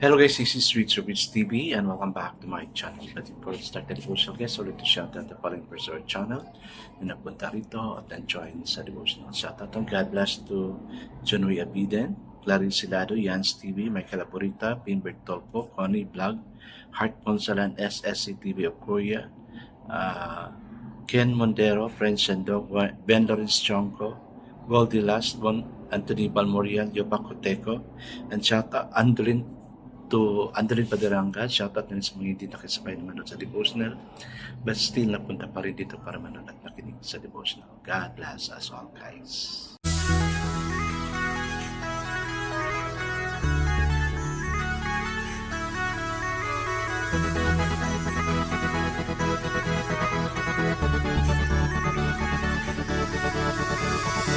Hello guys, this is Rich TV and welcome back to my channel. At before we start the devotional guys, I would like to shout out the following person our channel na nagpunta rito at join sa devotional. Shout out to God bless to John Way Abiden, Clarice Silado, Yans TV, Michael Aburita, Pinbert Tolpo, Connie Vlog, Heart Ponsalan, SSC TV of Korea, Ken Mondero, French and Dog, Ben Lawrence Chonko, Goldie Last, Bon Anthony Balmorian, Yopa Coteco, and shout out to Andalin Padaranga, shoutout na rin sa mga hindi nakisabay na manood sa devotional but still napunta pa rin dito para manood at makinig sa devotional. God bless us all guys.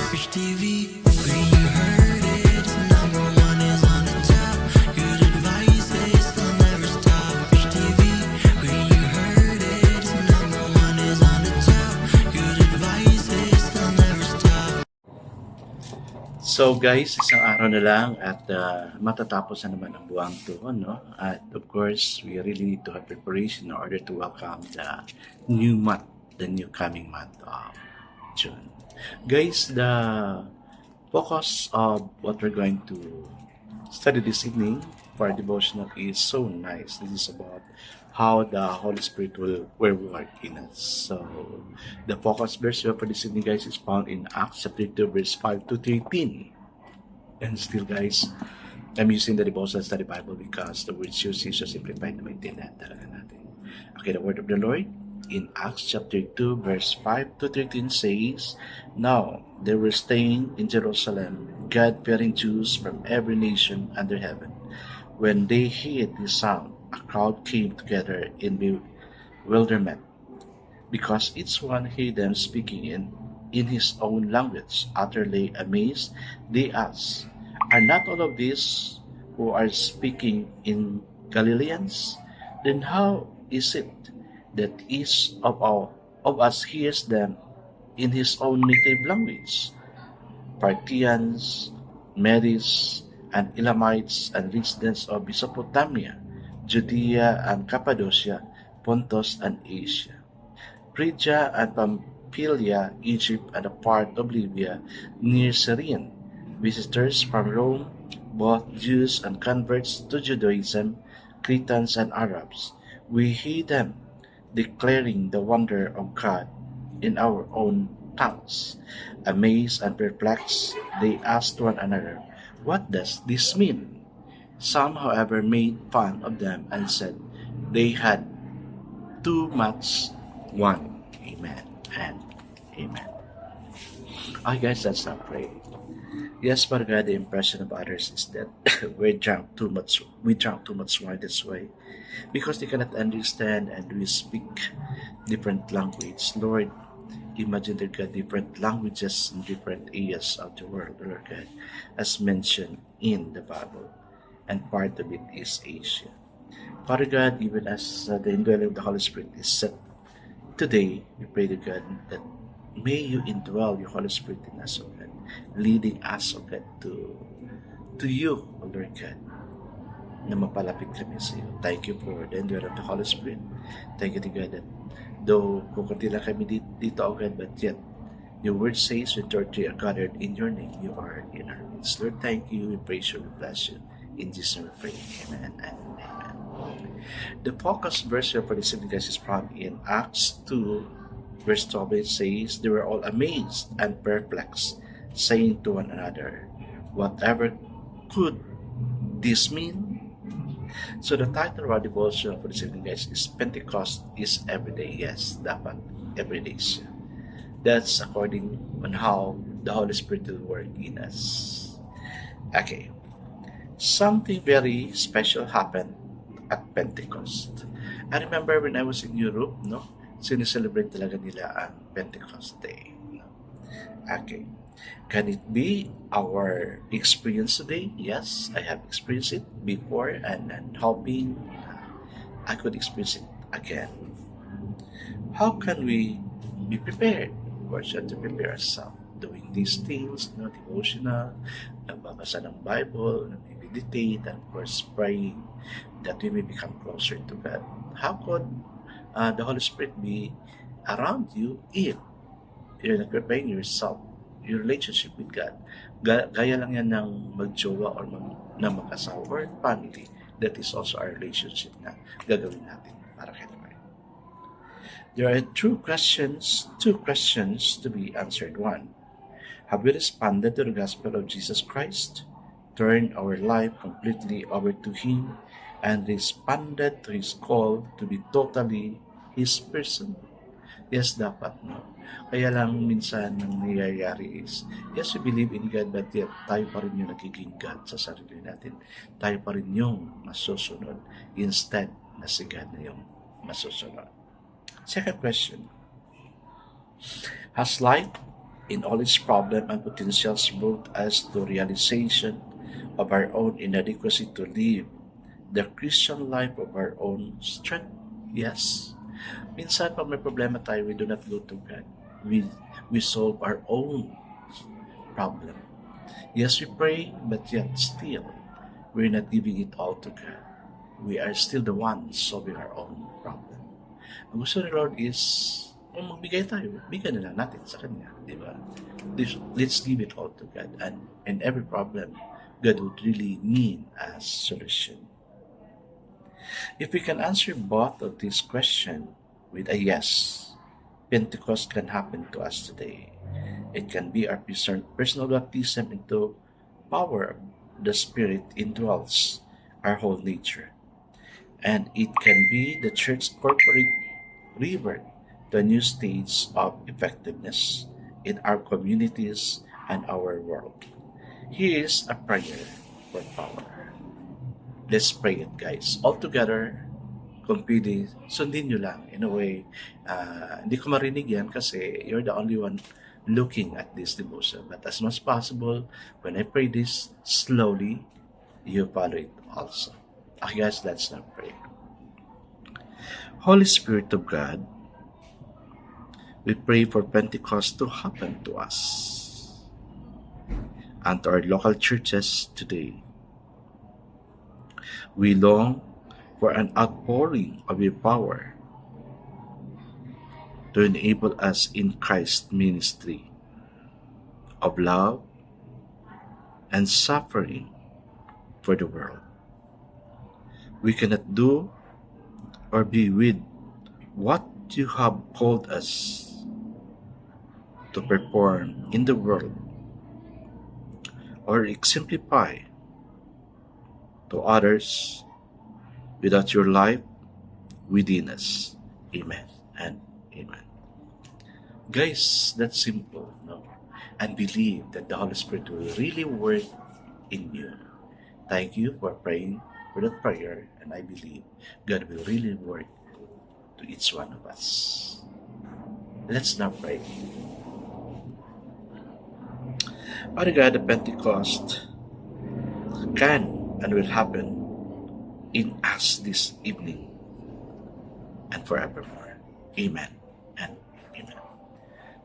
Rich TV, where you heard it, number one is on the top. Good advice is they'll never stop. Rich TV, where you heard it, number one is on the top. Good advice is they'll never stop. So guys, isang araw na lang at matatapos na naman ang buwang to, no? At of course, we really need to have preparation in order to welcome the new month, the new coming month of June. Guys, the focus of what we're going to study this evening for our devotional is so nice. This is about how the Holy Spirit will work in us. So, the focus verse for this evening, guys, is found in Acts chapter 2, verse 5 to 13. And still, guys, I'm using the devotional study Bible because the words used is so simplified na maintindihan talaga natin. Okay, the word of the Lord in Acts chapter 2, verse 5 to 13 says, Now they were staying in Jerusalem, God-fearing Jews from every nation under heaven. When they heard this sound, a crowd came together in bewilderment, because each one heard them speaking in his own language. Utterly amazed, they asked, Are not all of these who are speaking in Galileans? Then how is it that each of us hears them in his own native language? Parthians, Medes, and Elamites, and residents of Mesopotamia, Judea and Cappadocia, Pontus and Asia, Phrygia and Pamphylia, Egypt, and a part of Libya near Cyrene, visitors from Rome, both Jews and converts to Judaism, Cretans and Arabs. We hear them declaring the wonder of God in our own tongues. Amazed and perplexed, they asked one another, What does this mean? Some, however, made fun of them and said they had too much wine. Amen and amen. Okay guys, let's not pray. Yes, Father God, the impression of others is that we drank too much wine this way because they cannot understand and we speak different language. Lord, imagine there God different languages in different areas of the world, Lord God, as mentioned in the Bible, and part of it is Asia. Father God, even as the indwelling of the Holy Spirit is set today, we pray to God that may you indwell your Holy Spirit in us, O God, leading us, O God, to you, O Lord God, na mapalapit kami sa iyo. Thank you for the indwelling of the Holy Spirit. Thank you to God that though kukunti lang kami dito, O God, but yet your word says when two or three are gathered in your name, you are in our midst. Lord, thank you, we praise you, we bless you. In Jesus' name we pray. Amen and amen. The focus verse for this evening, guys, is found in Acts 2, verse 12. It says, They were all amazed and perplexed, saying to one another, Whatever could this mean? So the title of our devotion for this evening, guys, is Pentecost is everyday. Yes, dapat everyday siya. That's according on how the Holy Spirit will work in us. Okay. Something very special happened at Pentecost. I remember when I was in Europe, no? Sineselebrate talaga nila ang Pentecost Day. No? Okay. Can it be our experience today? Yes, I have experienced it before and hoping I could experience it again. How can we be prepared? Of course, you have to prepare ourselves doing these things, devotional, nagbabasa ng Bible, meditate, and of course praying that we may become closer to God. How could the Holy Spirit be around you if you're not preparing yourself, your relationship with God? Gaya lang yan ng magjowa or na mag-asawa or family. That is also our relationship na gagawin natin para kay Lord. There are two questions to be answered. One, have we responded to the gospel of Jesus Christ, turned our life completely over to Him, and responded to His call to be totally His person? Yes, dapat, no? Kaya lang minsan ang nangyayari is, yes, we believe in God, but yet tayo pa rin yung nagiging God sa sarili natin. Tayo pa rin yung masusunod instead na si God na yung masusunod. Second question, has life in all its problem and potentials brought us to realization of our own inadequacy to live the Christian life of our own strength? Yes. Minsan pag may problema tayo, we do not go to God. We solve our own problem. Yes, we pray, but yet still, we're not giving it all to God. We are still the ones solving our own problem. Ang gusto ni Lord is, kung magbigay tayo, bigyan na lang natin sa Kanya. Di ba? Let's give it all to God. And in every problem, God would really need a solution. If we can answer both of these questions with a yes, Pentecost can happen to us today. It can be our personal baptism into power of the Spirit indwells our whole nature. And it can be the church's corporate rebirth to a new stage of effectiveness in our communities and our world. Here is a prayer for power. Let's pray it, guys. All together, kung pwede, sundin nyo lang. In a way, hindi ko marinig yan kasi you're the only one looking at this devotion. But as much as possible, when I pray this slowly, you follow it also. Okay, guys, let's now pray. Holy Spirit of God, we pray for Pentecost to happen to us and to our local churches today. We long for an outpouring of your power to enable us in Christ's ministry of love and suffering for the world. We cannot do or be with what you have called us to perform in the world or exemplify to others without your life within us. Amen and amen. Guys, that's simple, no? And believe that the Holy Spirit will really work in you. Thank you for praying for that prayer, and I believe God will really work to each one of us. Let's now pray. Father God, the Pentecost can and will happen in us this evening and forevermore. Amen and amen.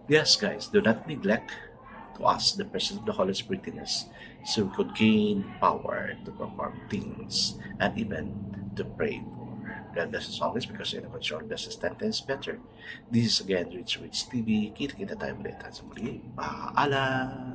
Yes, guys, do not neglect to ask the presence of the Holy Spirit in us so we could gain power to perform things and even to pray for. God bless us always because you know what your bless us 10 times better. This is again Rich TV. Kita-kita tayo ulit sa muli. Paalam!